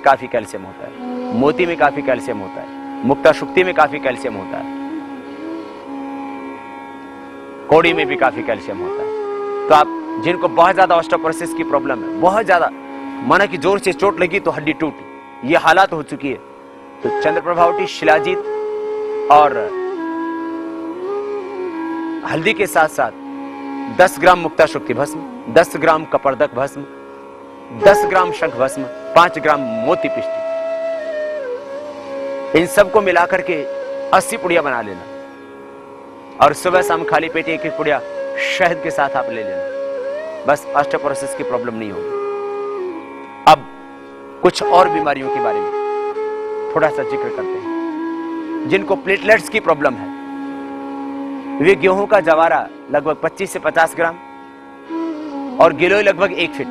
काफी कैल्शियम होता है, मोती में काफी कैल्शियम होता है, मुक्ता शुक्ति में काफी कैल्शियम होता है, कोड़ी में भी काफी कैल्शियम होता है। तो आप जिनको बहुत ज्यादा ऑस्टियोपोरोसिस की प्रॉब्लम है, बहुत ज्यादा, माना कि जोर से चोट लगी तो हड्डी टूटी, ये हालात हो चुकी है, तो चंद्रप्रभावती, शिलाजीत और हल्दी के साथ साथ 10 ग्राम मुक्ता शुक्ति भस्म, 10 ग्राम कपर्दक भस्म, 10 ग्राम शंख भस्म, 5 ग्राम मोती पिष्टी, इन सबको मिलाकर के 80 पुड़िया बना लेना और सुबह शाम खाली पेट एक एक पुड़िया शहद के साथ आप ले लेना। बस ऑस्टियोपोरोसिस की प्रॉब्लम नहीं होगी। अब कुछ और बीमारियों के बारे में थोड़ा सा जिक्र करते हैं। जिनको प्लेटलेट्स की प्रॉब्लम है, वे गेहूं का जवारा लगभग 25 से 50 ग्राम और गिलोय लगभग 1 फीट,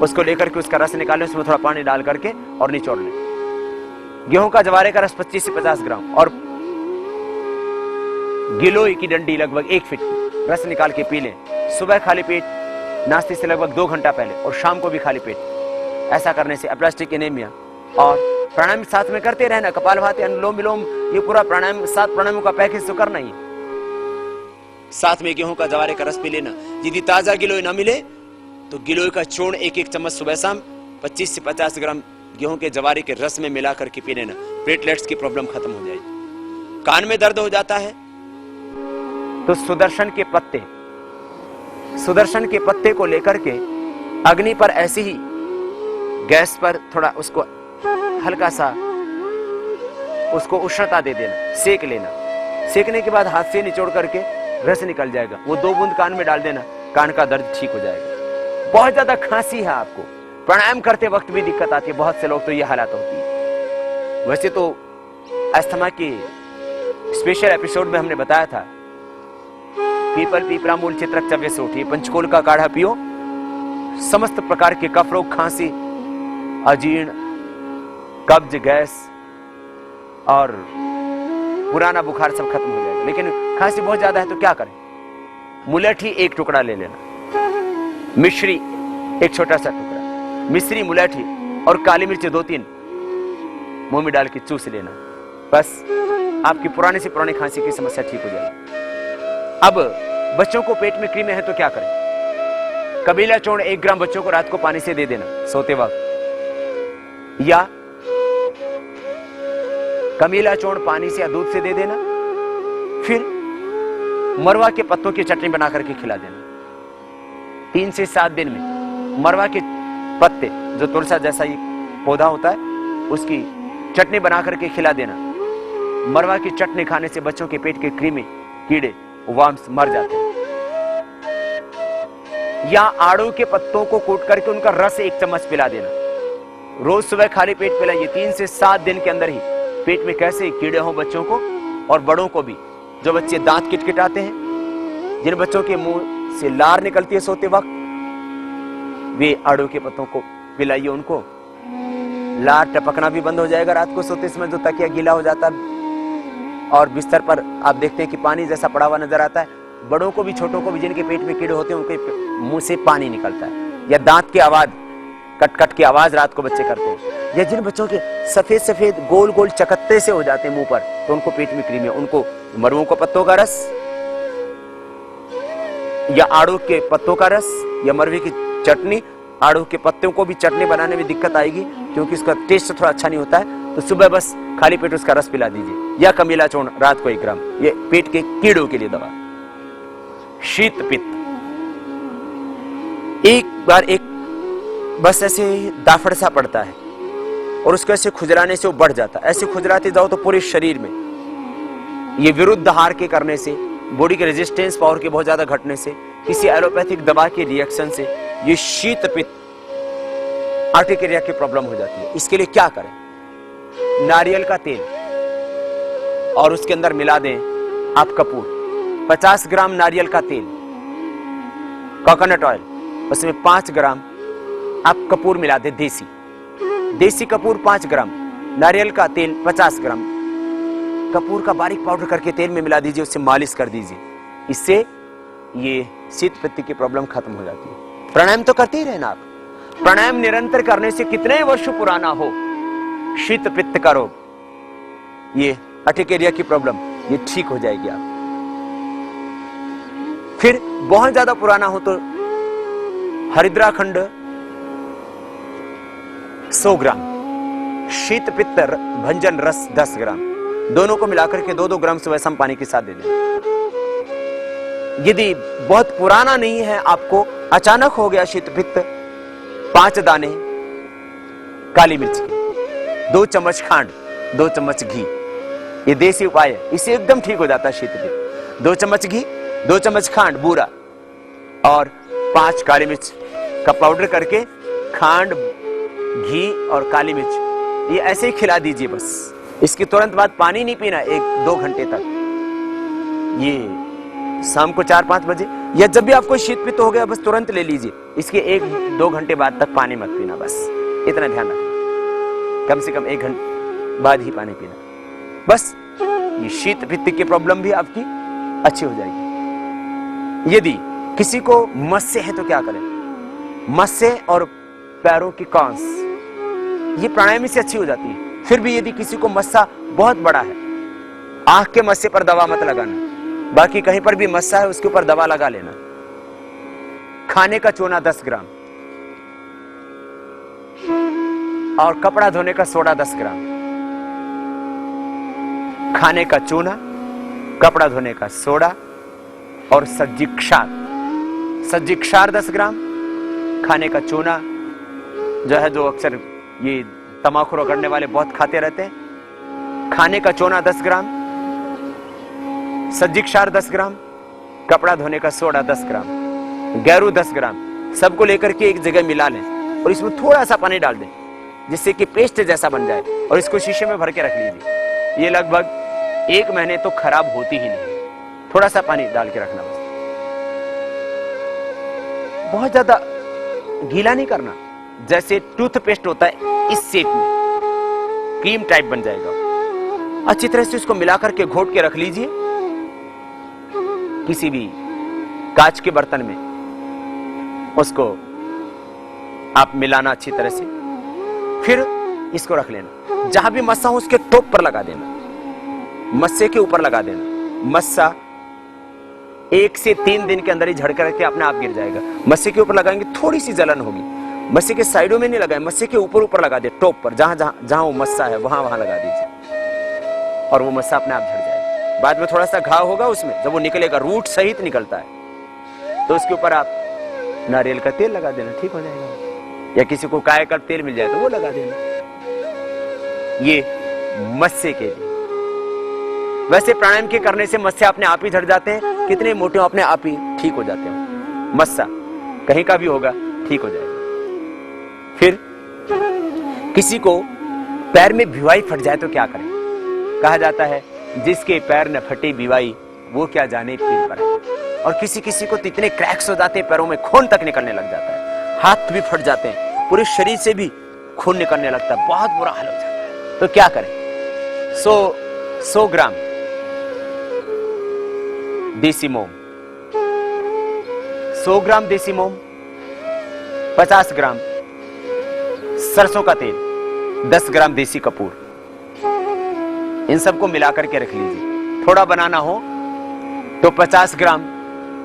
उसको लेकर के उसका रस निकालें, उसमें थोड़ा पानी डाल करके और निचोड़ लें। गेहूं का जवारे का रस 25 से 50 ग्राम और गिलोय की डंडी लगभग 1 फीट की, रस निकाल के पी लें। सुबह खाली पेट, नाश्ते से लगभग 2 घंटा पहले, और शाम को भी खाली पेट। ऐसा करने से एप्लास्टिक एनीमिया, और प्राणायाम साथ में करते रहना, कपालभाति, अनुलोम विलोम, ये पूरा प्राणायाम, 7 प्राणायामों का पैकेज तो करना ही। साथ में गेहूं का जवारे का रस पी लेना। यदि ताजा गिलोय ना मिले तो गिलोय का चूर्ण 1-1 चम्मच सुबह शाम 25 से 50 ग्राम गेहूं के जवारे के रस में मिला करके पी लेना। प्लेटलेट्स की प्रॉब्लम खत्म हो जाएगी। कान में दर्द हो जाता है तो सुदर्शन के पत्ते को लेकर के अग्नि पर ऐसे ही गैस पर थोड़ा उसको हल्का सा उसको उष्णता दे देना, सेक लेना। सेकने के बाद हाथ से निचोड़ करके रस निकल जाएगा, वो 2 बूंद कान में डाल देना, कान का दर्द ठीक हो जाएगा। बहुत ज्यादा खांसी है आपको, प्राणायाम करते वक्त भी दिक्कत आती है, बहुत से लोग तो ये हालत होती है। वैसे तो अस्थमा के स्पेशल एपिसोड में हमने बताया था, पीपल, पीपरा मूल, चित्रक, चव्य से उठी, पंचकोल का काढ़ा पियो, समस्त प्रकार के कफ रोग, खांसी, अजीर्ण, कब्ज, गैस और पुराना बुखार सब खत्म हो जाएगा। लेकिन खांसी बहुत ज्यादा है तो क्या करें? मुलेठी 1 टुकड़ा ले लेना, मिश्री 1 छोटा सा टुकड़ा, मिश्री, मुलेठी और काली मिर्च 2-3 मुंह में डाल के चूस लेना। बस आपकी पुरानी से पुरानी खांसी की समस्या ठीक हो जाएगी। अब बच्चों को पेट में कीड़े हैं तो क्या करें? कबीला चूर्ण 1 ग्राम बच्चों को रात को पानी से दे देना सोते वक्त, या कमीला चूर्ण पानी से या दूध से दे देना। फिर मरवा के पत्तों की चटनी बना करके खिला देना। 3 से 7 दिन में मरवा के पत्ते, जो तुलसा जैसा ही पौधा होता है, उसकी चटनी बना करके खिला देना। मरवा की चटनी खाने से बच्चों के पेट के कृमि, कीड़े, वर्म्स मर जाते हैं। या आड़ू के पत्तों को कूट करके उनका रस 1 चम्मच पिला देना। रोज सुबह खाली पेट पिलाइए। 3 से 7 दिन के अंदर ही पेट में कैसे कीड़े हों बच्चों को और बड़ों को भी। जो बच्चे दांत किटकिटाते हैं, जिन बच्चों के मुंह से लार निकलती है सोते वक्त, वे आड़ू के पत्तों को पिलाइए उनको। लार टपकना भी बंद हो जाएगा रात को सोते समय, जो तकिया गीला हो जाता है और बिस्तर पर आप देखते हैं कि पानी जैसा पड़ा हुआ नजर आता है। बड़ों को भी, छोटों को भी, जिनके पेट में कीड़े होते हैं, उनके मुंह से पानी निकलता है। या दांत की आवाज, कट कट की आवाज रात को बच्चे करते हैं। या जिन बच्चों के सफेद सफेद गोल गोल चकत्ते से हो जाते हैं मुंह पर, तो उनको पेट में कृमि, उनको मरुओं के पत्तों का रस या आड़ू के पत्तों का रस या मरवे की चटनी। आड़ू के पत्तों को भी चटनी बनाने में दिक्कत आएगी क्योंकि उसका टेस्ट थोड़ा अच्छा नहीं होता है, तो सुबह बस खाली पेट उसका रस पिला दीजिए। या कमीला चूर्ण रात को 1 ग्राम, ये पेट के कीड़ों के लिए दवा। शीत पित्त, एक बार एक बस ऐसे दाफड़ सा पड़ता है और उसको ऐसे खुजलाने से वो बढ़ जाता है। ऐसे खुजलाते जाओ तो पूरे शरीर में, ये विरुद्ध आहार के करने से, बॉडी के रेजिस्टेंस पावर के बहुत ज्यादा घटने से, किसी एलोपैथिक दवा के रिएक्शन से, ये शीत पित्त आर्टिकेरिया की प्रॉब्लम हो जाती है। इसके लिए क्या करें? नारियल का तेल और उसके अंदर मिला दें आप कपूर। 50 ग्राम नारियल का तेल, कोकोनट ऑयल, उसमें 5 ग्राम आप कपूर मिला दें, देसी कपूर 5 ग्राम, नारियल का तेल 50 ग्राम, कपूर का बारीक पाउडर करके तेल में मिला दीजिए, उससे मालिश कर दीजिए। इससे ये शीत पित्त की प्रॉब्लम खत्म हो जाती है। प्राणायाम तो करते ही रहना आप। प्राणायाम निरंतर करने से कितने वर्ष पुराना हो, शीत पित्त का रोग, ये अर्टिकेरिया की प्रॉब्लम, ये ठीक हो जाएगी आप। फिर बहुत ज्यादा पुराना हो तो हरिद्राखंड 100 ग्राम, शीत पित्त भंजन रस 10 ग्राम, दोनों को मिलाकर के 2-2 ग्राम सुबह शाम पानी के साथ दे दें। यदि बहुत पुराना नहीं है, आपको अचानक हो गया शीत पित्त, 5 दाने काली मिर्च के, 2 चम्मच खांड, 2 चम्मच घी, ये देसी उपाय है, इससे एकदम ठीक हो जाता है शीत पित्त। 2 चम्मच घी, 2 चम्मच खांड बूरा और 5 काली मिर्च का पाउडर करके, खांड, घी और काली मिर्च, ये ऐसे ही खिला दीजिए बस। इसके तुरंत बाद पानी नहीं पीना 1-2 घंटे तक। ये शाम को 4-5 बजे या जब भी आपको शीत पित्त हो गया बस तुरंत ले लीजिए। इसके 1-2 घंटे बाद तक पानी मत पीना, बस इतना ध्यान रखना। कम से कम 1 घंटे बाद ही पानी पीना, बस ये शीत पित्त की प्रॉब्लम भी आपकी अच्छी हो जाएगी। यदि किसी को मस्से है तो क्या करें? मस्से और पैरों की कांस, ये प्राणायाम से अच्छी हो जाती है। फिर भी यदि किसी को मस्सा बहुत बड़ा है, आंख के मस्से पर दवा मत लगाना, बाकी कहीं पर भी मस्सा है उसके ऊपर दवा लगा लेना। खाने का चूना 10 ग्राम और कपड़ा धोने का सोडा 10 ग्राम। खाने का चूना, कपड़ा धोने का सोडा और सज्जी क्षार 10 ग्राम। खाने का चूना जो है, जो अक्सर ये तंबाकू रगड़ने वाले बहुत खाते रहते हैं, खाने का चूना 10 ग्राम, सज्जी क्षार 10 ग्राम, कपड़ा धोने का सोडा 10 ग्राम, गैरू 10 ग्राम, सबको लेकर के एक जगह मिला लें और इसमें थोड़ा सा पानी डाल दें जिससे कि पेस्ट जैसा बन जाए और इसको शीशे में भर के रख लीजिए। ये लगभग 1 महीने तो खराब होती ही नहीं। थोड़ा सा पानी डाल के रखना बस, बहुत ज्यादा गीला नहीं करना। जैसे टूथपेस्ट होता है इस शेप में क्रीम टाइप बन जाएगा। अच्छी तरह से उसको मिलाकर के घोट के रख लीजिए किसी भी कांच के बर्तन में। उसको आप मिलाना अच्छी तरह से, फिर इसको रख लेना। जहां भी मस्सा हो उसके टॉप पर लगा देना, मस्से के ऊपर लगा देना। मस्सा 1 से 3 दिन के अंदर ही झड़ करके अपने आप गिर जाएगा। मस्से के ऊपर लगाएंगे थोड़ी सी जलन होगी, मस्से के साइडों में नहीं लगाए, मस्से के ऊपर ऊपर लगा दे, टॉप पर, जहां वो मस्सा है वहां लगा दीजिए और वो मस्सा अपने आप झड़ जाएगा। बाद में थोड़ा सा घाव होगा उसमें, जब वो निकलेगा, रूट सहित निकलता है, तो उसके ऊपर आप नारियल का तेल लगा देना, ठीक हो जाएगा। या किसी को कायाकल्प तेल मिल जाए तो वो लगा देना। ये मस्से के लिए। वैसे प्राणायाम के करने से मस्से अपने आप ही झड़ जाते हैं, कितने मोटे हो अपने आप ही ठीक हो जाते हैं। मस्सा कहीं का भी होगा ठीक हो जाएगा। फिर किसी को पैर में भिवाई फट जाए तो क्या करें? कहा जाता है जिसके पैर न फटे भिवाई वो क्या जाने पीर पर है। और किसी किसी को इतने क्रैक्स हो जाते हैं, पैरों में खून तक निकलने लग जाता है, हाथ भी फट जाते हैं, पूरे शरीर से भी खून निकलने लगता है, बहुत बुरा हाल हो जाता है। तो क्या करें? 100 ग्राम देसी मोम, 100 ग्राम देसी मोम, 50 ग्राम सरसों का तेल, 10 ग्राम देसी कपूर, इन सबको मिलाकर के रख लीजिए। थोड़ा बनाना हो तो 50 ग्राम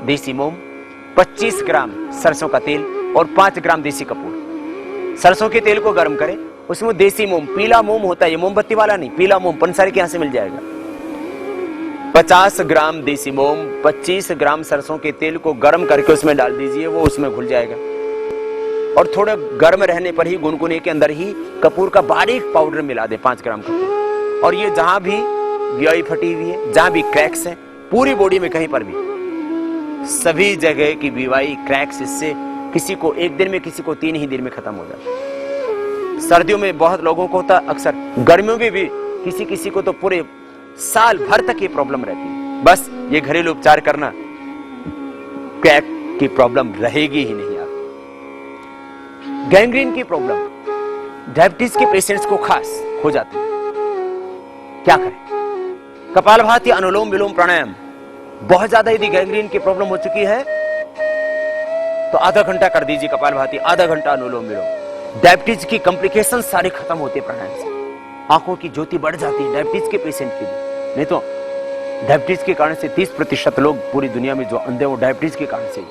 देसी मोम, 25 ग्राम सरसों का तेल और 5 ग्राम देसी कपूर। सरसों के तेल को गर्म करें, उसमें देसी मोम, पीला मोम होता है, ये मोमबत्ती वाला नहीं, पीला मोम पंसारी के यहां से मिल जाएगा। 50 ग्राम देसी मोम, 25 ग्राम सरसों के तेल को गर्म करके उसमें डाल दीजिए, वो उसमें घुल जाएगा। और थोड़ा गर्म रहने पर ही गुनगुने के अंदर ही कपूर का बारीक पाउडर मिला दे, 5 ग्राम कपूर। और ये जहां भी भिवाई फटी हुई है, जहां भी क्रैक्स हैं, पूरी बॉडी में कहीं पर भी, सभी जगह की भिवाई क्रैक्स, इससे किसी को 1 दिन में, किसी को 3 ही दिन में खत्म हो जाता है। सर्दियों में बहुत लोगों को होता, अक्सर गर्मियों में भी किसी किसी को तो पूरे साल भर तक ये प्रॉब्लम रहती है। बस ये घरेलू उपचार करना, क्रैक की प्रॉब्लम रहेगी ही नहीं। आप गैंग्रीन की प्रॉब्लम डायबिटीज के पेशेंट्स को खास हो जाती है, क्या करें? कपालभाति, अनुलोम विलोम प्राणायाम। बहुत ज्यादा यदि गैंग्रीन की प्रॉब्लम हो चुकी है तो आधा घंटा कर दीजिए कपालभाति, आधा घंटा अनुलोम विलोम। डायबिटीज की कॉम्प्लिकेशन सारी खत्म होती है प्राणायाम से। आंखों की ज्योति बढ़ जाती है डायबिटीज के पेशेंट के लिए। नहीं तो डायबिटीज के कारण से 30% लोग पूरी दुनिया में जो अंधे वो डायबिटीज के कारण से,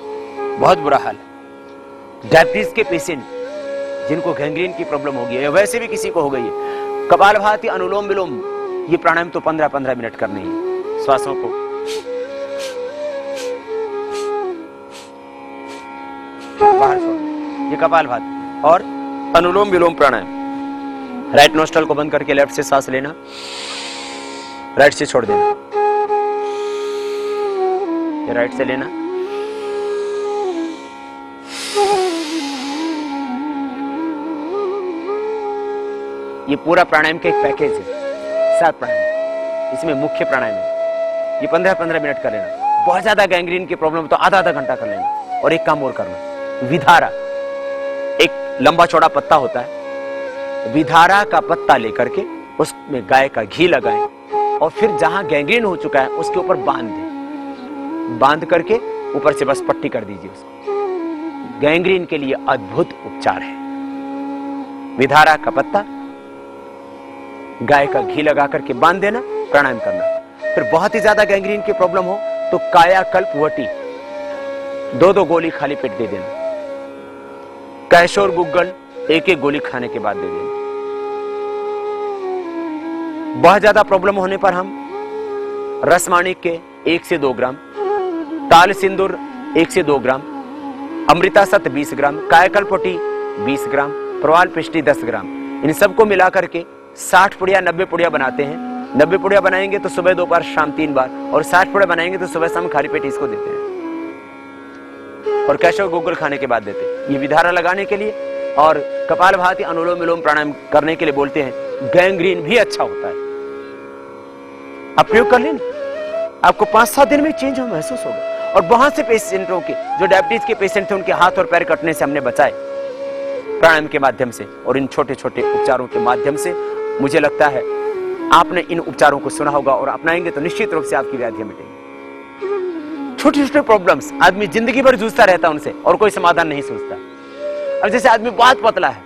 बहुत बुरा हाल है। डायबिटीज के पेशेंट जिनको गैंग्रीन की प्रॉब्लम हो गई है, वैसे भी किसी को हो गई है, कपालभाति, अनुलोम विलोम, ये प्राणायाम तो 15-15 मिनट करने हैं। श्वासों को बाहर छोड़ना, ये कपालभाति और अनुलोम विलोम प्राणायाम। राइट नोस्ट्रल को बंद करके लेफ्ट से सांस लेना, राइट से छोड़ देना, ये राइट से लेना, ये पूरा प्राणायाम का एक पैकेज है, 7 प्राणायाम, इसमें मुख्य प्राणायाम है। ये 15-15 मिनट कर लेना। बहुत ज्यादा गैंग्रीन की प्रॉब्लम तो आधा घंटा कर लेना। और एक काम और करना, विधारा, एक लंबा चौड़ा पत्ता होता है, विधारा का पत्ता लेकर के उसमें गाय का घी लगाएं और फिर जहां गैंग्रीन हो चुका है उसके ऊपर बांध दें, बांध करके ऊपर से बस पट्टी कर दीजिए उसको। गैंग्रीन के लिए अद्भुत उपचार है। विधारा का पत्ता, गाय का घी लगा करके बांध देना, प्राणायाम करना। फिर बहुत ही ज्यादा गैंग्रीन की प्रॉब्लम हो तो कायाकल्प वटी 2-2 गोली खाली पेट दे देना। कैशोर गुग्गल 1-1 गोली खाने के बाद दे देना। बहुत ज्यादा प्रॉब्लम होने पर हम रसमाणिक के 1 से 2 ग्राम, ताल सिंदूर 1 से 2 ग्राम, अमृता सत 20 ग्राम, कायाकल्पवटी 20 ग्राम, प्रवाल पिष्टी 10 ग्राम, इन सबको मिलाकर के 60 पुड़िया 90 पुड़िया बनाते हैं। 90 पुड़िया बनाएंगे तो सुबह, दोपहर, शाम 3 बार, और 60 पुड़िया बनाएंगे तो सुबह शाम खाली पेट इसको देते हैं और कैशव गुग्गल खाने के बाद देते हैं। ये विधारा लगाने के लिए और कपालभाति, अनुलोम विलोम प्राणायाम करने के लिए बोलते हैं। गैंग्रीन भी अच्छा होता है, आप प्रयोग कर लें, आपको 5-7 दिन में चेंज हो महसूस होगा। और बहुत से पेशेंटों के जो डायबिटीज के पेशेंट थे उनके हाथ और पैर कटने से हमने बचाए प्राणायाम के माध्यम से और इन छोटे छोटे उपचारों के माध्यम से। मुझे लगता है आपने इन उपचारों को सुना होगा और अपनाएंगे तो निश्चित रूप से आपकी व्याधियां मिटेंगी। छोटे छोटे प्रॉब्लम्स आदमी जिंदगी भर जूझता रहता है उनसे और कोई समाधान नहीं सोचता। अब जैसे आदमी बहुत पतला है,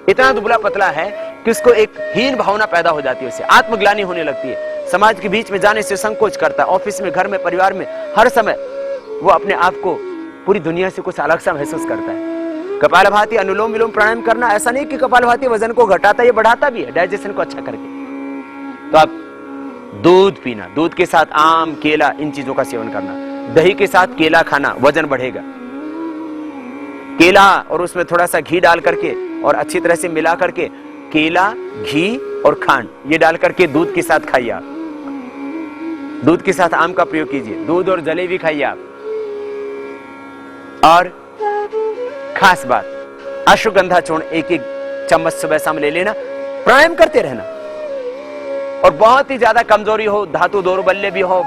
इतना दुबला पतला है कि उसको एक हीन भावना पैदा हो जाती है, उससे आत्मग्लानि होने लगती है, समाज के बीच में जाने से संकोच करता है, ऑफिस में, घर में, परिवार में, हर समय वो अपने आप को पूरी दुनिया से कुछ अलग सा महसूस करता है। कपालभाति, अनुलोम विलोम प्राणायाम करना, ऐसा नहीं कि कपालभाति वजन को घटाता, ये बढ़ाता भी है, डाइजेशन को अच्छा करके। तो आप दूध पीना, दूध के साथ आम, केला, इन चीजों का सेवन करना, दही के साथ केला खाना, वजन बढ़ेगा। केला और उसमें थोड़ा सा घी डाल करके और अच्छी तरह से मिला करके, केला, घी और खांड ये डाल करके दूध के साथ खाइए आप। दूध के साथ आम का प्रयोग कीजिए, दूध और जलेबी खाइए आप। और खास बात, अश्वगंधा चूर्ण 1-1 चम्मच सुबह शाम ले लेना, प्राणायाम करते रहना। और बहुत ही ज्यादा कमजोरी हो, धातु दौर्बल्य भी हो,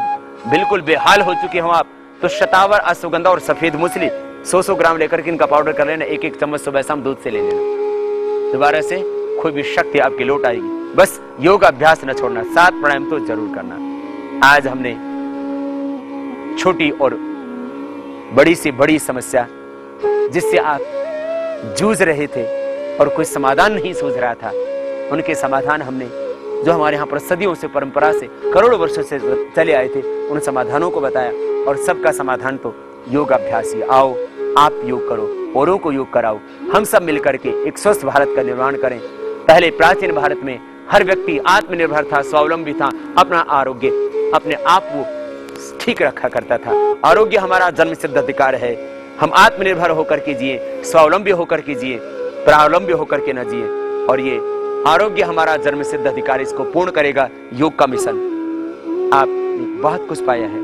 बिल्कुल बेहाल हो चुके हो आप, तो शतावर, अश्वगंधा और सफेद मूसली 100-100 ग्राम लेकर के इनका पाउडर कर लेना, 1-1 चम्मच सुबह शाम दूध से ले लेना। दोबारा से कोई भी शक्ति आपकी लौट आएगी। बस योग अभ्यास न छोड़ना, 7 प्राणायाम तो जरूर करना। आज हमने छोटी और बड़ी से बड़ी समस्या जिससे आप जूझ रहे थे और कोई समाधान नहीं सूझ रहा था, उनके समाधान हमने, जो हमारे यहाँ पर सदियों से, परंपरा से, करोड़ों वर्षों से चले आए थे, उन समाधानों को बताया। और सबका समाधान तो योग अभ्यास ही। आओ आप योग करो, औरों को योग कराओ, हम सब मिलकर के एक स्वस्थ भारत का निर्माण करें। पहले प्राचीन भारत में हर व्यक्ति आत्मनिर्भर था, स्वावलंबी था, अपना आरोग्य अपने आप वो ठीक रखा करता था। आरोग्य हमारा जन्मसिद्ध अधिकार है, हम आत्मनिर्भर होकर के जिए, स्वावलंबी होकर के जिए, परावलंबी होकर के न जिए। और ये आरोग्य हमारा जन्मसिद्ध अधिकार, इसको पूर्ण करेगा योग का मिशन। आपने बहुत कुछ पाया है,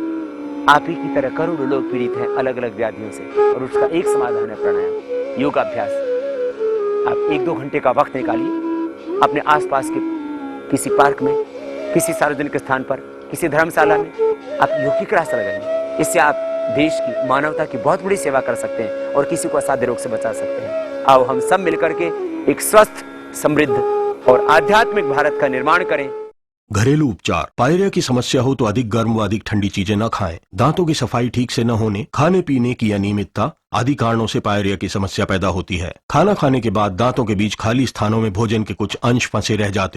आप ही की तरह करोड़ों लोग पीड़ित हैं अलग अलग व्याधियों से, और उसका एक समाधान है प्राणायाम, योगाभ्यास। आप 1-2 घंटे का वक्त निकालिए, अपने आसपास के किसी पार्क में, किसी सार्वजनिक स्थान पर, किसी धर्मशाला में आप योग की क्लास लगाइए। इससे आप देश की, मानवता की बहुत बड़ी सेवा कर सकते हैं और किसी को असाध्य रोग से बचा सकते हैं। आओ हम सब मिलकर के एक स्वस्थ, समृद्ध और आध्यात्मिक भारत का निर्माण करें। घरेलू उपचार। पायरिया की समस्या हो तो अधिक गर्म व अधिक ठंडी चीजें न खाएं। दांतों की सफाई ठीक से न होने, खाने पीने की अनियमितता आदि कारणों से पायरिया की समस्या पैदा होती है। खाना खाने के बाद दांतों के बीच खाली स्थानों में भोजन के कुछ अंश फंसे रह जाते